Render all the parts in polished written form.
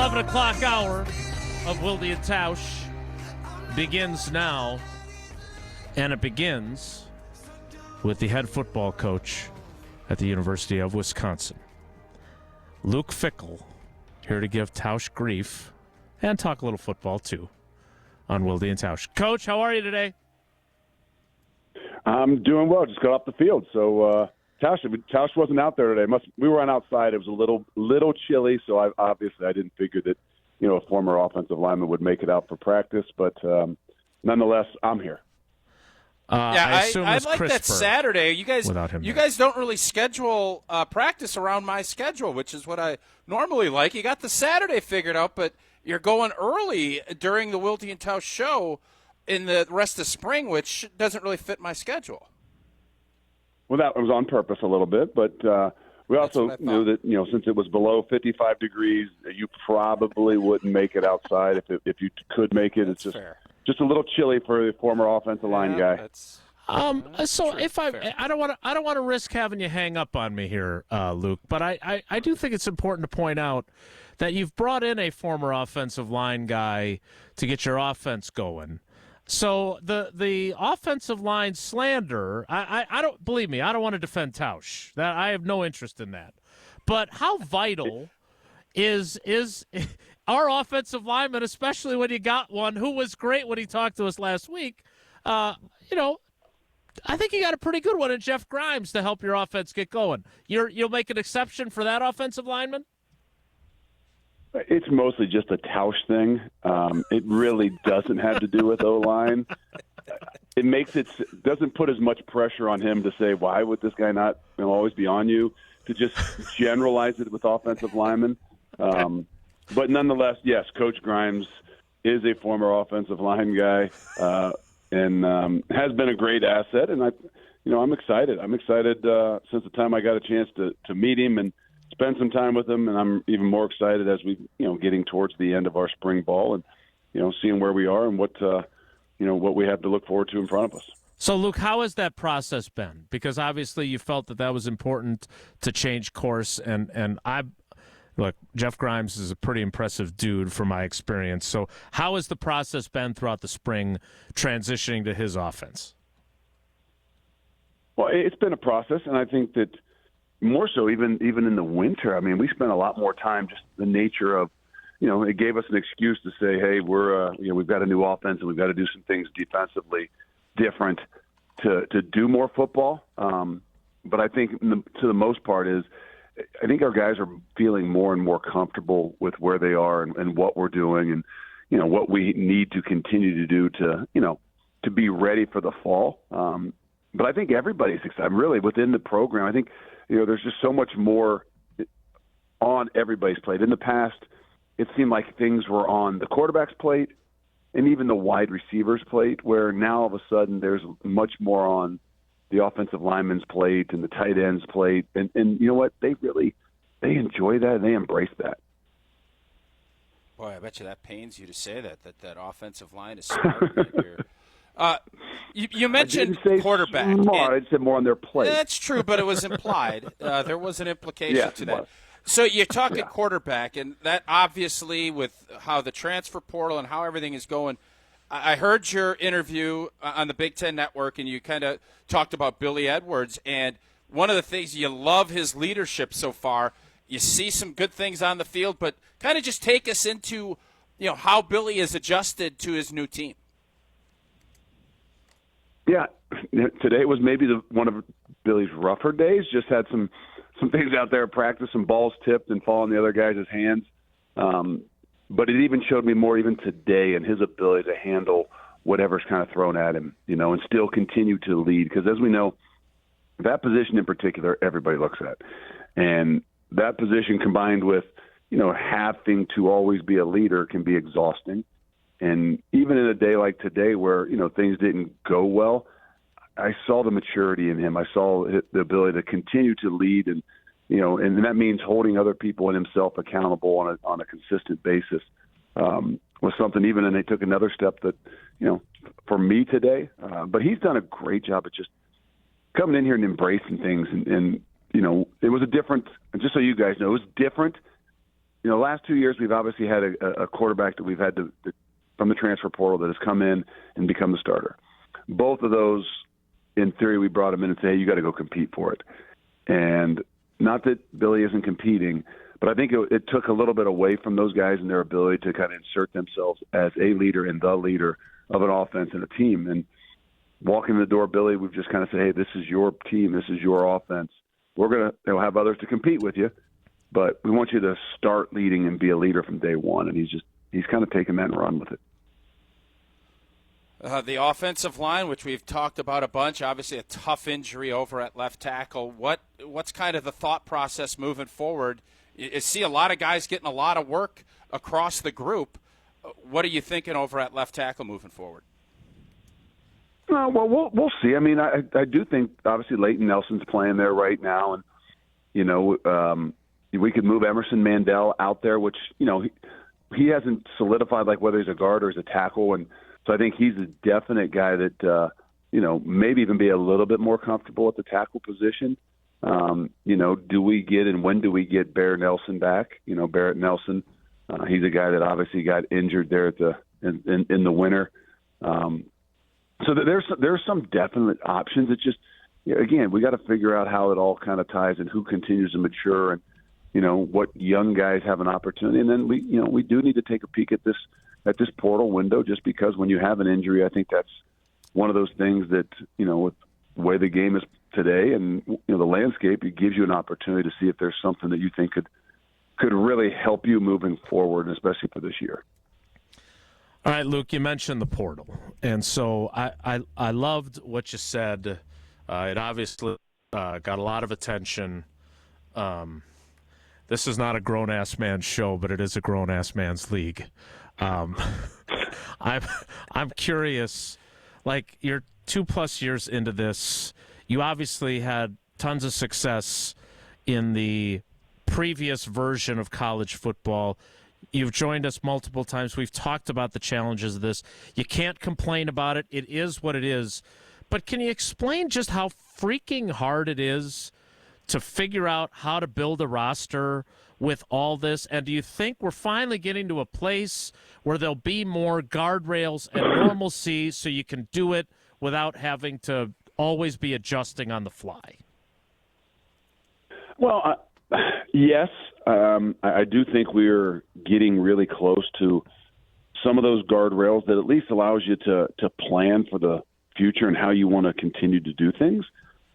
11 o'clock hour of Wilde and Tausch begins now, and it begins with the head football coach at the University of Wisconsin, Luke Fickell, here to give Tausch grief and talk a little football, too, on Wilde and Tausch. Coach, how are you today? I'm doing well. Just got off the field. So Tausch wasn't out there today. We were on outside. It was a little chilly, so I didn't figure that a former offensive lineman would make it out for practice. But nonetheless, I'm here. I like that Saturday. You guys don't really schedule practice around my schedule, which is what I normally like. You got the Saturday figured out, but you're going early during the Wilde and Tausch show in the rest of spring, which doesn't really fit my schedule. Well, that was on purpose a little bit, but we also knew that since it was below 55 degrees, you probably wouldn't make it outside. If you could make it, That's it's fair. just a little chilly for the former offensive line guy. So true. If I don't want to risk having you hang up on me here, Luke, but I do think it's important to point out that you've brought in a former offensive line guy to get your offense going. So the offensive line slander, I don't believe me. I don't want to defend Tausch. That I have no interest in that. But how vital is our offensive lineman, especially when you got one who was great when he talked to us last week? I think you got a pretty good one in Jeff Grimes to help your offense get going. You'll make an exception for that offensive lineman? It's mostly just a Tausch thing. It really doesn't have to do with O-line. It doesn't put as much pressure on him to say, why would this guy not always be on you, to just generalize it with offensive linemen. But nonetheless, yes, Coach Grimes is a former offensive line guy and has been a great asset. And I'm excited. I'm excited since the time I got a chance to meet him and spend some time with him, and I'm even more excited as we, getting towards the end of our spring ball and, seeing where we are and what we have to look forward to in front of us. So, Luke, how has that process been? Because obviously you felt that was important to change course, and look, Jeff Grimes is a pretty impressive dude from my experience. So how has the process been throughout the spring transitioning to his offense? Well, it's been a process, and I think that more so even in the winter. I mean, we spent a lot more time just the nature of, it gave us an excuse to say, hey, we've got a new offense and we've got to do some things defensively different to do more football. But I think to the most part I think our guys are feeling more and more comfortable with where they are and what we're doing and, what we need to continue to do to be ready for the fall. But I think everybody's excited. Really, within the program, I think, there's just so much more on everybody's plate. In the past, it seemed like things were on the quarterback's plate and even the wide receiver's plate, where now all of a sudden there's much more on the offensive lineman's plate and the tight end's plate. And you know what? They enjoy that and they embrace that. Boy, I bet you that pains you to say that offensive line is smart. You mentioned quarterback. I'd say more on their plate. That's true, but it was implied. There was an implication to that. So you're talking quarterback, and that obviously with how the transfer portal and how everything is going, I heard your interview on the Big Ten Network, and you kind of talked about Billy Edwards, and one of the things you love his leadership so far. You see some good things on the field, but kind of just take us into how Billy is adjusted to his new team. Yeah, today was maybe one of Billy's rougher days. Just had some things out there at practice, some balls tipped and fall in the other guys' hands. But it even showed me more even today in his ability to handle whatever's kind of thrown at him, and still continue to lead. Because as we know, that position in particular, everybody looks at. And that position combined with, having to always be a leader can be exhausting. And even in a day like today where, things didn't go well, I saw the maturity in him. I saw the ability to continue to lead and, and that means holding other people and himself accountable on a consistent basis was something even, and they took another step that, for me today. But he's done a great job of just coming in here and embracing things. And it was a different, just so you guys know, it was different the last 2 years we've obviously had a quarterback that we've had from the transfer portal that has come in and become the starter. Both of those, in theory, we brought him in and say, hey, you got to go compete for it. And not that Billy isn't competing, but I think it took a little bit away from those guys and their ability to kind of insert themselves as a leader and the leader of an offense and a team. And walking in the door, Billy, we've just kind of said, hey, this is your team. This is your offense. They'll have others to compete with you, but we want you to start leading and be a leader from day one. And he's kind of taken that and run with it. The offensive line, which we've talked about a bunch, obviously a tough injury over at left tackle. What's kind of the thought process moving forward? You see a lot of guys getting a lot of work across the group. What are you thinking over at left tackle moving forward? Well, we'll see. I mean, I do think obviously Leighton Nelson's playing there right now, and we could move Emerson Mandel out there, which he hasn't solidified like whether he's a guard or he's a tackle, and so I think he's a definite guy that maybe even be a little bit more comfortable at the tackle position. Do we get and when do we get Barrett Nelson back? Barrett Nelson, he's a guy that obviously got injured there in the winter. So there's some definite options. It's just, again, we got to figure out how it all kind of ties and who continues to mature and, what young guys have an opportunity. And then we do need to take a peek at this portal window, just because when you have an injury, I think that's one of those things that, with the way the game is today and, the landscape, it gives you an opportunity to see if there's something that you think could really help you moving forward, and especially for this year. All right, Luke, you mentioned the portal, and so I loved what you said. It obviously got a lot of attention. This is not a grown-ass man's show, but it is a grown-ass man's league. I'm curious, like, you're 2+ years into this. You obviously had tons of success in the previous version of college football. You've joined us multiple times. We've talked about the challenges of this. You can't complain about it. It is what it is. But can you explain just how freaking hard it is to figure out how to build a roster with all this? And do you think we're finally getting to a place where there'll be more guardrails and normalcy so you can do it without having to always be adjusting on the fly? Well, yes. I do think we're getting really close to some of those guardrails that at least allows you to plan for the future and how you want to continue to do things.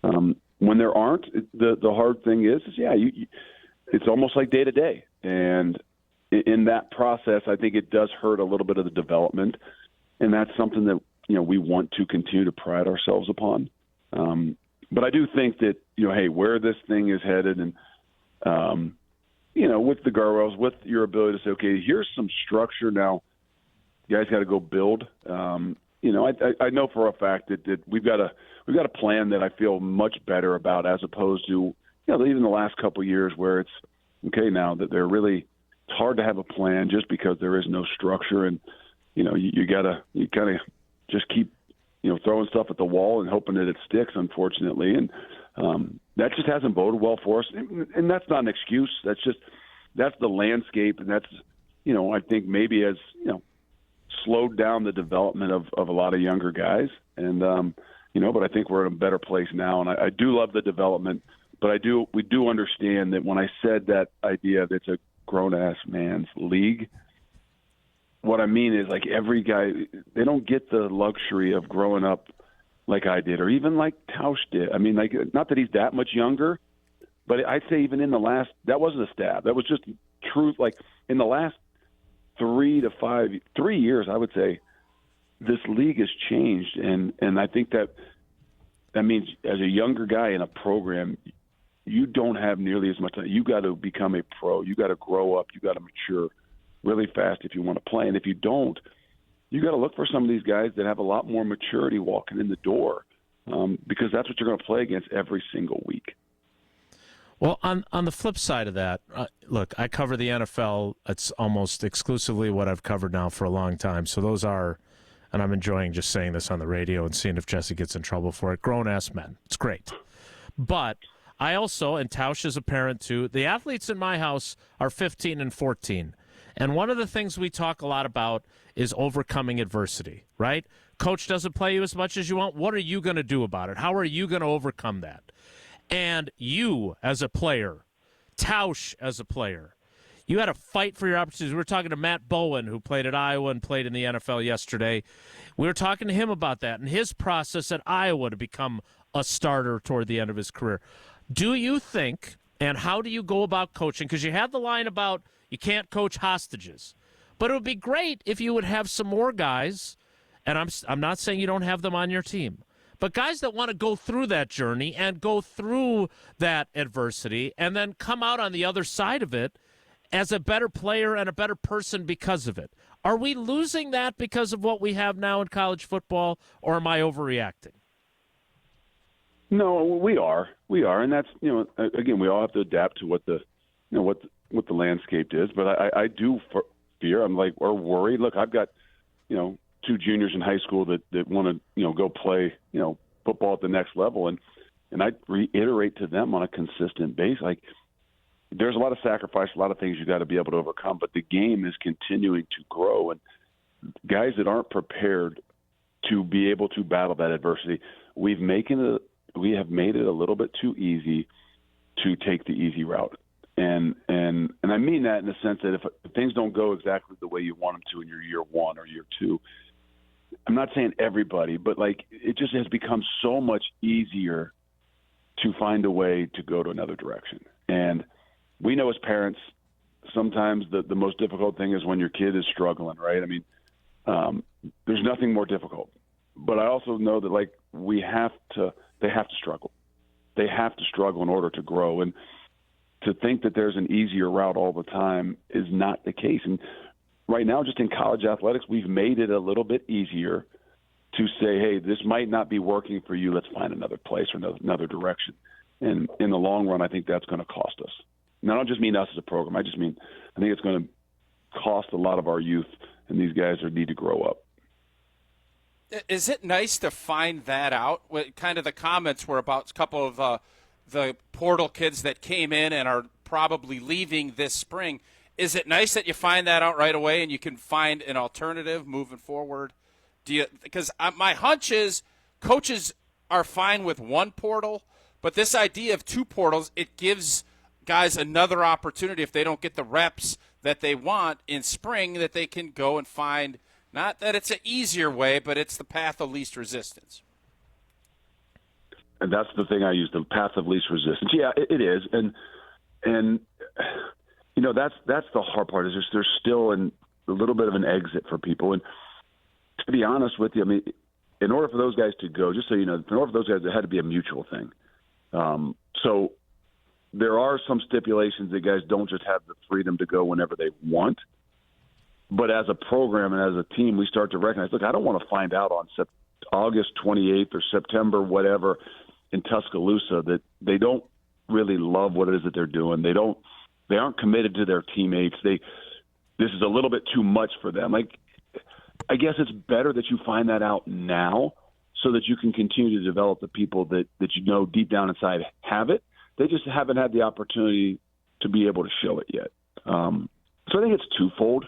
When there aren't, the hard thing is it's almost like day to day. And in that process, I think it does hurt a little bit of the development. And that's something that, we want to continue to pride ourselves upon. But I do think that, hey, where this thing is headed and, with the guardrails, with your ability to say, okay, here's some structure now, you guys got to go build. I know for a fact that we've got a plan that I feel much better about, as opposed to even the last couple of years where it's okay now that it's hard to have a plan just because there is no structure, and you kind of just keep throwing stuff at the wall and hoping that it sticks, unfortunately, and that just hasn't boded well for us. And that's not an excuse. That's the landscape, and that's I think maybe has slowed down the development of a lot of younger guys. And, but I think we're in a better place now. And I do love the development, but we do understand that when I said that idea that it's a grown-ass man's league, what I mean is, like, every guy, they don't get the luxury of growing up like I did, or even like Tausch did. I mean, like, not that he's that much younger, but I'd say even in the last, that wasn't a stab. That was just truth. Like, in the last 3 years, I would say, this league has changed. And I think that means as a younger guy in a program, you don't have nearly as much time. You got to become a pro. You got to grow up. You got to mature really fast if you want to play. And if you don't, you got to look for some of these guys that have a lot more maturity walking in the door, because that's what you're going to play against every single week. Well, on the flip side of that, look, I cover the NFL. It's almost exclusively what I've covered now for a long time. So those are, and I'm enjoying just saying this on the radio and seeing if Jesse gets in trouble for it, grown-ass men. It's great. But I also, and Tausch is a parent too, the athletes in my house are 15 and 14. And one of the things we talk a lot about is overcoming adversity, right? Coach doesn't play you as much as you want. What are you going to do about it? How are you going to overcome that? And you as a player, Tausch as a player, you had to fight for your opportunities. We were talking to Matt Bowen, who played at Iowa and played in the NFL yesterday. We were talking to him about that and his process at Iowa to become a starter toward the end of his career. Do you think, and how do you go about coaching? Because you had the line about you can't coach hostages. But it would be great if you would have some more guys, and I'm not saying you don't have them on your team, but guys that want to go through that journey and go through that adversity and then come out on the other side of it as a better player and a better person because of it. Are we losing that because of what we have now in college football, or am I overreacting? No, we are, and that's, again, we all have to adapt to what the landscape is. But I do fear. I'm like, or worried. Look, I've got, two juniors in high school that want to, go play, football at the next level, and I reiterate to them on a consistent basis, like, there's a lot of sacrifice, a lot of things you got to be able to overcome, but the game is continuing to grow, and guys that aren't prepared to be able to battle that adversity, we have made it a little bit too easy to take the easy route. And I mean that in the sense that if things don't go exactly the way you want them to in your year one or year two, I'm not saying everybody, but like it just has become so much easier to find a way to go to another direction. And we know as parents, sometimes the most difficult thing is when your kid is struggling, right? I mean, there's nothing more difficult. But I also know that like they have to struggle. They have to struggle in order to grow. And to think that there's an easier route all the time is not the case. And right now, just in college athletics, we've made it a little bit easier to say, hey, this might not be working for you. Let's find another place or another direction. And in the long run, I think that's going to cost us. And I don't just mean us as a program. I think it's going to cost a lot of our youth, and these guys need to grow up. Is it nice to find that out? Kind of the comments were about a couple of the portal kids that came in and are probably leaving this spring. Is it nice that you find that out right away and you can find an alternative moving forward? Because my hunch is coaches are fine with one portal, but this idea of two portals, it gives guys another opportunity if they don't get the reps that they want in spring, that they can go and find, not that it's an easier way, but it's the path of least resistance. And that's the thing I use, the path of least resistance. Yeah, it is. And that's the hard part is there's still a little bit of an exit for people. And to be honest with you, I mean, in order for those guys to go, just so you know, in order for those guys, it had to be a mutual thing. So there are some stipulations that guys don't just have the freedom to go whenever they want. But as a program and as a team, we start to recognize, look, I don't want to find out on August 28th or September, whatever, in Tuscaloosa, that they don't really love what it is that they're doing. They aren't committed to their teammates. This is a little bit too much for them. Like, I guess it's better that you find that out now so that you can continue to develop the people that deep down inside have it. They just haven't had the opportunity to be able to show it yet. So I think it's twofold.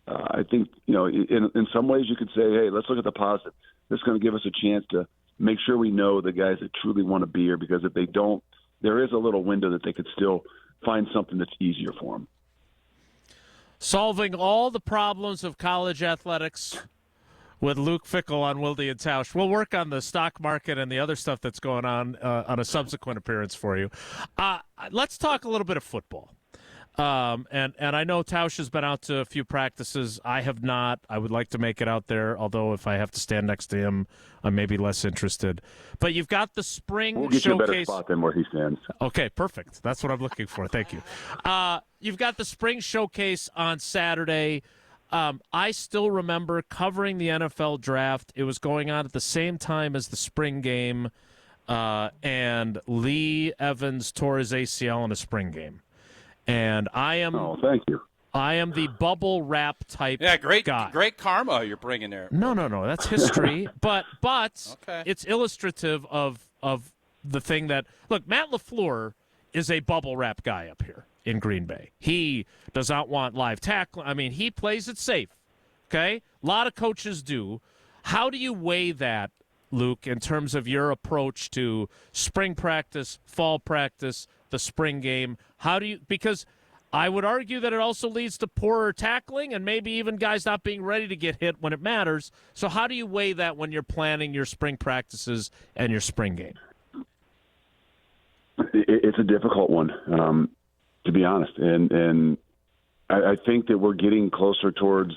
I think, in some ways you could say, hey, let's look at the positive. This is going to give us a chance to make sure we know the guys that truly want to be here, because if they don't, there is a little window that they could still find something that's easier for them. Solving all the problems of college athletics with Luke Fickell on Wilde and Tausch. We'll work on the stock market and the other stuff that's going on a subsequent appearance for you. Let's talk a little bit of football. And I know Tausch has been out to a few practices. I have not. I would like to make it out there, although if I have to stand next to him, I'm maybe less interested. But you've got the spring showcase. We'll get you a better spot than where he stands. Okay, perfect. That's what I'm looking for. Thank you. You've got the spring showcase on Saturday. I still remember covering the NFL draft. It was going on at the same time as the spring game, and Lee Evans tore his ACL in a spring game. And I am. Oh, thank you. I am the bubble wrap type. Yeah, great guy. Great karma you're bringing there. No, that's history. but okay. It's illustrative of the thing that look, Matt LaFleur is a bubble wrap guy up here in Green Bay. He does not want live tackle. I mean, he plays it safe. Okay, a lot of coaches do. How do you weigh that, Luke, in terms of your approach to spring practice, fall practice, the spring game? How do you, because I would argue that it also leads to poorer tackling and maybe even guys not being ready to get hit when it matters. So how do you weigh that when you're planning your spring practices and your spring game? It's a difficult one, to be honest. And I think that we're getting closer towards,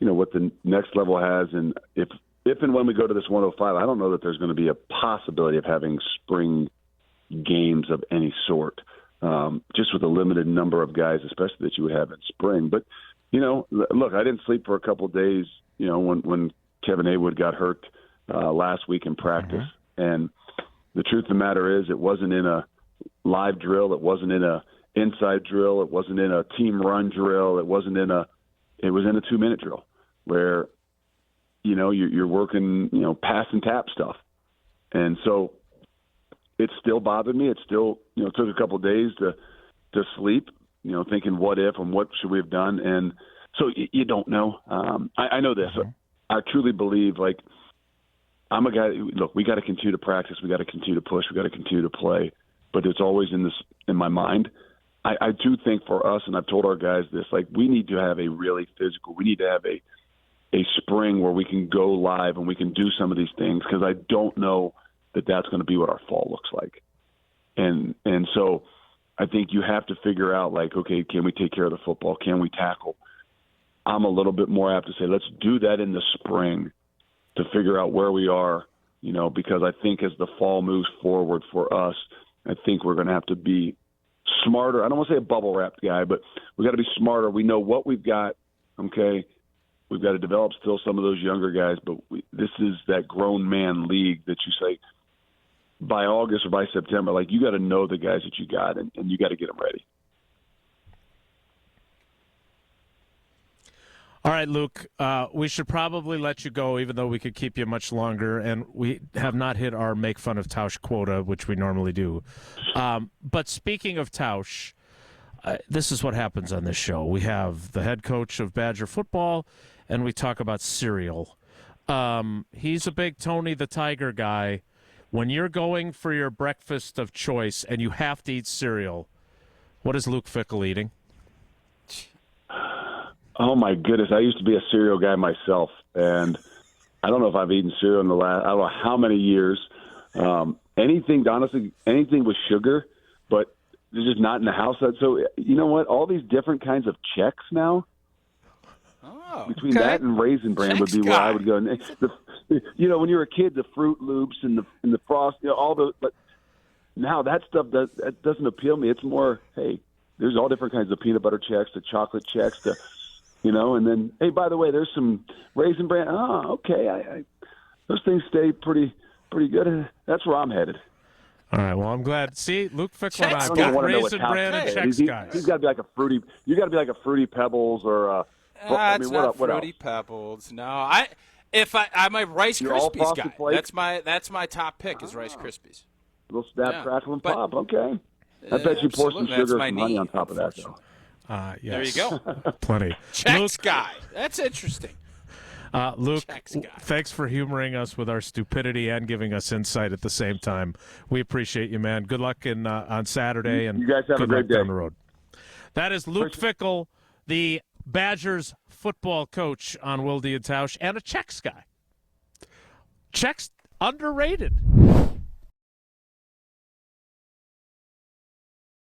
what the next level has. And if and when we go to this 105, I don't know that there's going to be a possibility of having spring games of any sort, just with a limited number of guys, especially that you would have in spring. But, look, I didn't sleep for a couple of days, when Kevin Haywood got hurt last week in practice. Mm-hmm. And the truth of the matter is it wasn't in a live drill. It wasn't in a inside drill. It wasn't in a team run drill. It was in a 2-minute drill where, you're working, pass and tap stuff. And so it still bothered me. It still, took a couple of days to sleep, thinking what if and what should we have done. And so you don't know. I know this. Mm-hmm. I truly believe, I'm a guy, look, we got to continue to practice. We got to continue to push. We got to continue to play. But it's always in my mind. I do think for us, and I've told our guys this, we need to have a really physical, we need to have a spring where we can go live and we can do some of these things, because I don't know that that's going to be what our fall looks like. And so I think you have to figure out, okay, can we take care of the football? Can we tackle? I'm a little bit more apt to say, let's do that in the spring to figure out where we are, because I think as the fall moves forward for us, I think we're going to have to be smarter. I don't want to say a bubble wrap guy, but we got to be smarter. We know what we've got. Okay. We've got to develop still some of those younger guys, but this is that grown man league that you say by August or by September, you got to know the guys that you got and you got to get them ready. All right, Luke, we should probably let you go, even though we could keep you much longer, and we have not hit our make fun of Tausch quota, which we normally do. But speaking of Tausch, this is what happens on this show. We have the head coach of Badger football, and we talk about cereal. He's a big Tony the Tiger guy. When you're going for your breakfast of choice and you have to eat cereal, what is Luke Fickell eating? Oh, my goodness. I used to be a cereal guy myself, and I don't know if I've eaten cereal in the last, I don't know how many years. Anything with sugar, but they're just not in the house. So, you know what? All these different kinds of Chex now. Oh, between that and Raisin Bran would be where I would go. When you were a kid, the Fruit Loops and the Frost, all those. But now that stuff that doesn't appeal to me. It's more, hey, there's all different kinds of peanut butter Chex, to chocolate Chex, to and then, hey, by the way, there's some Raisin Bran. Oh, okay. Those things stay pretty good. That's where I'm headed. All right. Well, I'm glad. See, Luke Fickell and I've got Raisin Bran and Chex guys. He's got to be like a fruity. You got to be like a Fruity Pebbles or. It's not Fruity Pebbles. No, I'm a Rice Krispies guy. Flakes? That's my top pick is Rice Krispies. Little snap, crackle, and pop. Okay. I bet you pour some sugar and honey on top of that, though. Yes. There you go. Plenty. Chex guy. That's interesting. Luke, thanks for humoring us with our stupidity and giving us insight at the same time. We appreciate you, man. Good luck on Saturday, and you guys have good a great luck day down the road. That is Luke Fickell, the Badgers football coach on 𝙒𝙀𝙀 and Tausch, and a Chex guy. Chex underrated.